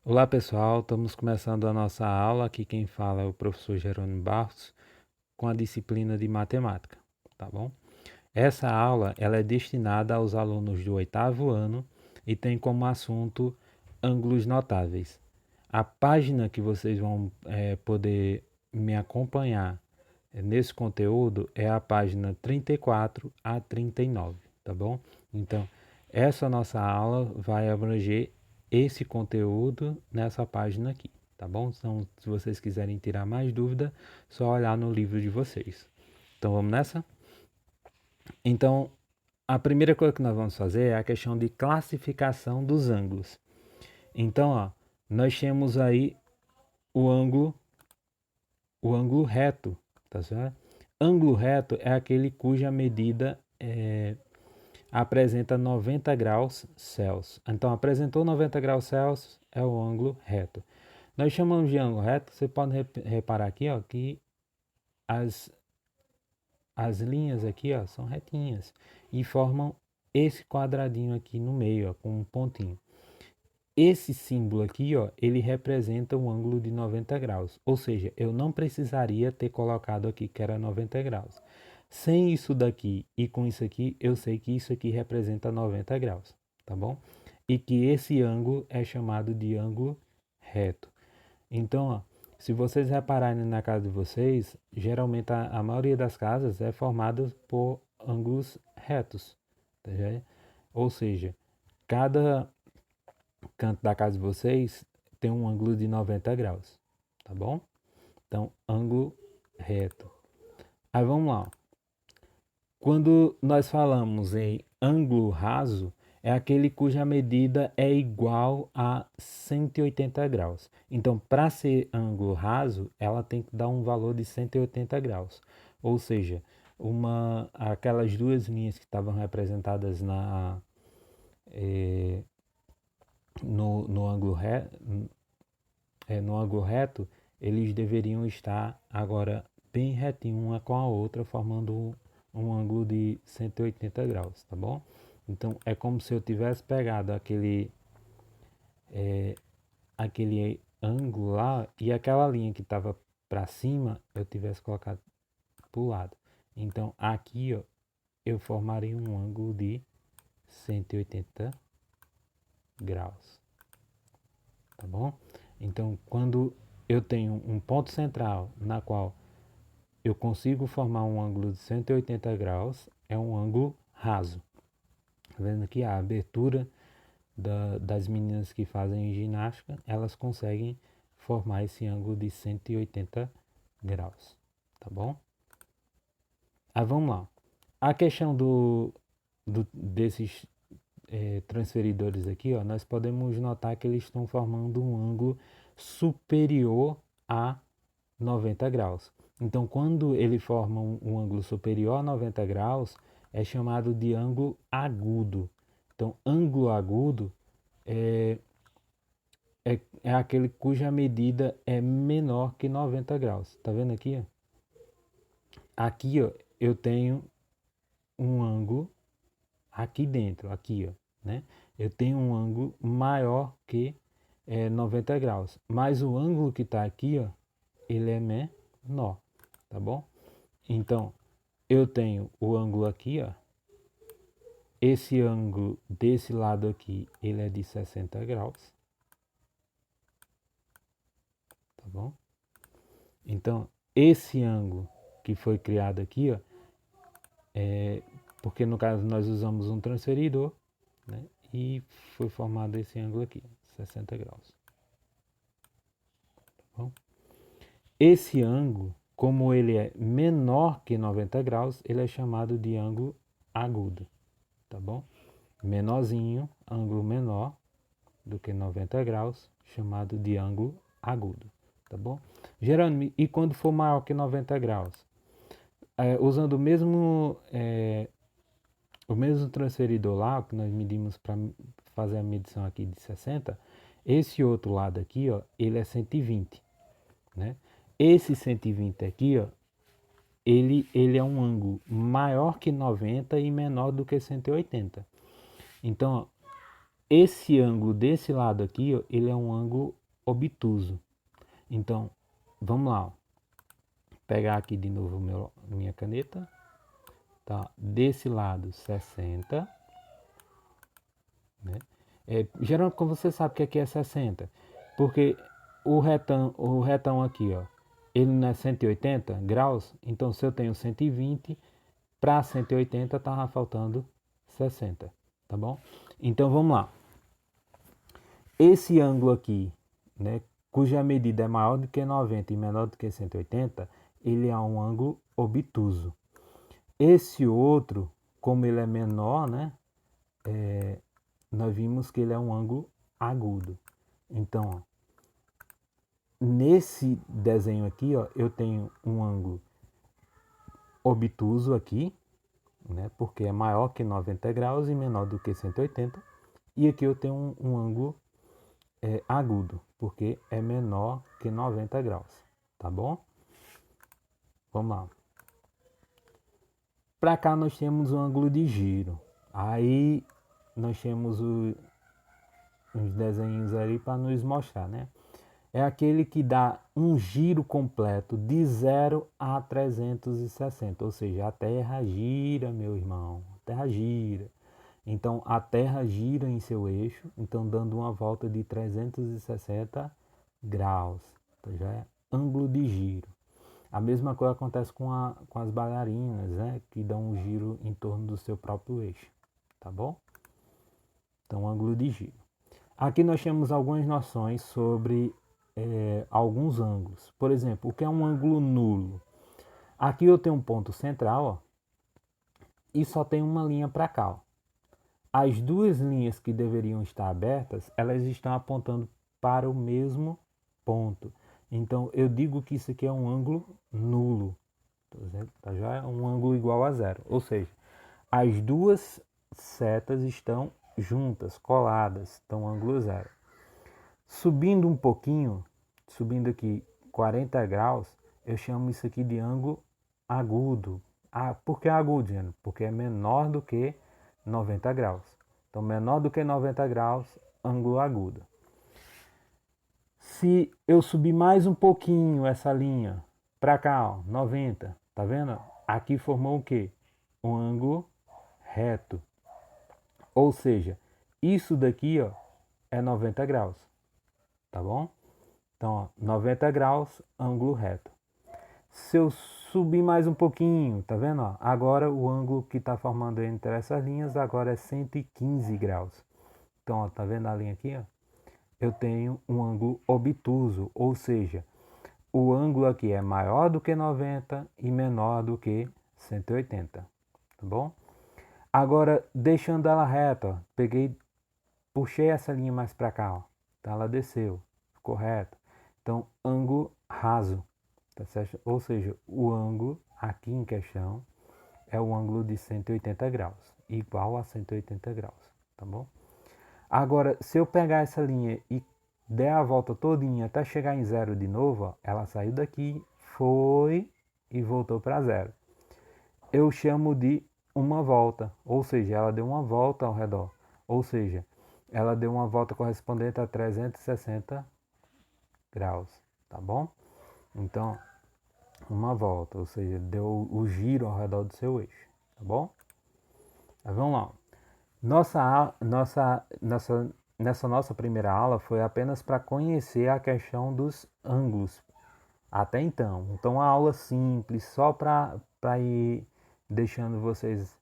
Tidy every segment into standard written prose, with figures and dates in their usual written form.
Olá pessoal, estamos começando a nossa aula. Aqui quem fala é o professor Jerônimo Barros com a disciplina de matemática, tá bom? Essa aula ela é destinada aos alunos do oitavo ano e tem como assunto ângulos notáveis. A página que vocês vão poder me acompanhar nesse conteúdo é a página 34 a 39, tá bom? Então, essa nossa aula vai abranger esse conteúdo nessa página aqui, tá bom? Então, se vocês quiserem tirar mais dúvida, só olhar no livro de vocês. Então, vamos nessa? Então, a primeira coisa que nós vamos fazer é a questão de classificação dos ângulos. Então, ó, nós temos aí o ângulo, o ângulo reto, tá certo? Ângulo reto é aquele cuja medida apresenta 90 graus Celsius. Então, apresentou 90 graus Celsius é o ângulo reto. Nós chamamos de ângulo reto, você pode reparar aqui, ó, que as, as linhas aqui, ó, são retinhas e formam esse quadradinho aqui no meio, ó, com um pontinho. Esse símbolo aqui, ó, ele representa um ângulo de 90 graus, ou seja, eu não precisaria ter colocado aqui que era 90 graus. Sem isso daqui e com isso aqui, eu sei que isso aqui representa 90 graus, tá bom? E que esse ângulo é chamado de ângulo reto. Então, ó, se vocês repararem na casa de vocês, geralmente a maioria das casas é formada por ângulos retos, tá? Ou seja, cada canto da casa de vocês tem um ângulo de 90 graus, tá bom? Então, ângulo reto. Aí vamos lá. Quando nós falamos em ângulo raso, é aquele cuja medida é igual a 180 graus. Então, para ser ângulo raso, ela tem que dar um valor de 180 graus. Ou seja, aquelas duas linhas que estavam representadas no ângulo reto, no ângulo reto, eles deveriam estar agora bem retinho uma com a outra, formando um ângulo de 180 graus, tá bom? Então é como se eu tivesse pegado aquele ângulo lá e aquela linha que estava para cima eu tivesse colocado para o lado. Então aqui, ó, eu formaria um ângulo de 180 graus, tá bom? Então quando eu tenho um ponto central na qual eu consigo formar um ângulo de 180 graus, é um ângulo raso. Tá vendo aqui a abertura das meninas que fazem ginástica, elas conseguem formar esse ângulo de 180 graus, tá bom? Aí vamos lá. A questão desses transferidores aqui, ó, nós podemos notar que eles estão formando um ângulo superior a 90 graus. Então, quando ele forma um ângulo superior a 90 graus, é chamado de ângulo agudo. Então, ângulo agudo é aquele cuja medida é menor que 90 graus. Tá vendo aqui? Ó? Aqui, ó, eu tenho um ângulo aqui dentro, aqui, ó, né? Eu tenho um ângulo maior que 90 graus. Mas o ângulo que está aqui, ó, ele é menor, tá bom? Então, eu tenho o ângulo aqui, ó. Esse ângulo desse lado aqui, ele é de 60 graus, tá bom? Então, esse ângulo que foi criado aqui, ó, porque no caso nós usamos um transferidor, né? E foi formado esse ângulo aqui, 60 graus, tá bom? Esse ângulo, como ele é menor que 90 graus, ele é chamado de ângulo agudo, tá bom? Menorzinho, ângulo menor do que 90 graus, chamado de ângulo agudo, tá bom? Geralmente, e quando for maior que 90 graus? Usando o mesmo transferidor lá, que nós medimos para fazer a medição aqui de 60, esse outro lado aqui, ó, ele é 120, né? Esse 120 aqui, ó, ele é um ângulo maior que 90 e menor do que 180. Então, ó, esse ângulo desse lado aqui, ó, ele é um ângulo obtuso. Então, vamos lá, ó. Pegar aqui de novo minha caneta, tá? Desse lado 60, né? Geralmente, como você sabe que aqui é 60, porque o retão aqui, ó, ele não é 180 graus, então se eu tenho 120, para 180 tava faltando 60, tá bom? Então vamos lá. Esse ângulo aqui, né, cuja medida é maior do que 90 e menor do que 180, ele é um ângulo obtuso. Esse outro, como ele é menor, né, nós vimos que ele é um ângulo agudo. Então, ó, nesse desenho aqui, ó, eu tenho um ângulo obtuso aqui, né, porque é maior que 90 graus e menor do que 180. E aqui eu tenho um ângulo agudo, porque é menor que 90 graus, tá bom? Vamos lá. Para cá nós temos o ângulo de giro. Aí nós temos uns desenhos ali para nos mostrar, né? É aquele que dá um giro completo de 0 a 360, ou seja, a Terra gira, meu irmão, a Terra gira. Então a Terra gira em seu eixo, então dando uma volta de 360 graus. Então já é ângulo de giro. A mesma coisa acontece com as bailarinas, né, que dão um giro em torno do seu próprio eixo, tá bom? Então, ângulo de giro. Aqui nós temos algumas noções sobre alguns ângulos. Por exemplo, o que é um ângulo nulo? Aqui eu tenho um ponto central, ó, e só tem uma linha para cá, ó. As duas linhas que deveriam estar abertas, elas estão apontando para o mesmo ponto. Então, eu digo que isso aqui é um ângulo nulo. Tá, já é um ângulo igual a zero. Ou seja, as duas setas estão juntas, coladas. Então, ângulo zero. Subindo um pouquinho, subindo aqui 40 graus, eu chamo isso aqui de ângulo agudo. Ah, por que agudo, gente? Porque é menor do que 90 graus. Então, menor do que 90 graus, ângulo agudo. Se eu subir mais um pouquinho essa linha para cá, ó, 90, tá vendo? Aqui formou o quê? Um ângulo reto. Ou seja, isso daqui, ó, é 90 graus, tá bom? Então, ó, 90 graus, ângulo reto. Se eu subir mais um pouquinho, tá vendo? Ó? Agora o ângulo que está formando entre essas linhas agora é 115 graus. Então, ó, tá vendo a linha aqui? Ó? Eu tenho um ângulo obtuso, ou seja, o ângulo aqui é maior do que 90 e menor do que 180, tá bom? Agora, deixando ela reta, ó, puxei essa linha mais para cá, ó, então ela desceu, ficou reta. Então, ângulo raso. Tá certo? Ou seja, o ângulo aqui em questão é o ângulo de 180 graus, igual a 180 graus, tá bom? Agora, se eu pegar essa linha e der a volta todinha até chegar em zero de novo, ó, ela saiu daqui, foi e voltou para zero. Eu chamo de uma volta, ou seja, ela deu uma volta ao redor, ou seja, ela deu uma volta correspondente a 360 graus, tá bom? Então, uma volta, ou seja, deu o giro ao redor do seu eixo, tá bom? Mas vamos lá. Nessa nossa primeira aula foi apenas para conhecer a questão dos ângulos. Até então. Então, uma aula simples, só para ir deixando vocês,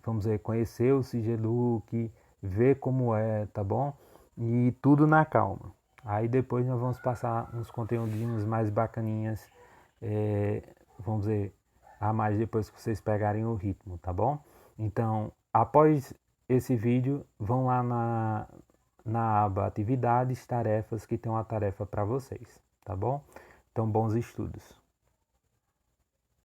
vamos dizer, conhecer o Sigelook, ver como é, tá bom? E tudo na calma. Aí depois nós vamos passar uns conteúdinhos mais bacaninhas, vamos dizer, a mais depois que vocês pegarem o ritmo, tá bom? Então, após esse vídeo, vão lá na aba atividades, tarefas, que tem uma tarefa para vocês, tá bom? Então, bons estudos.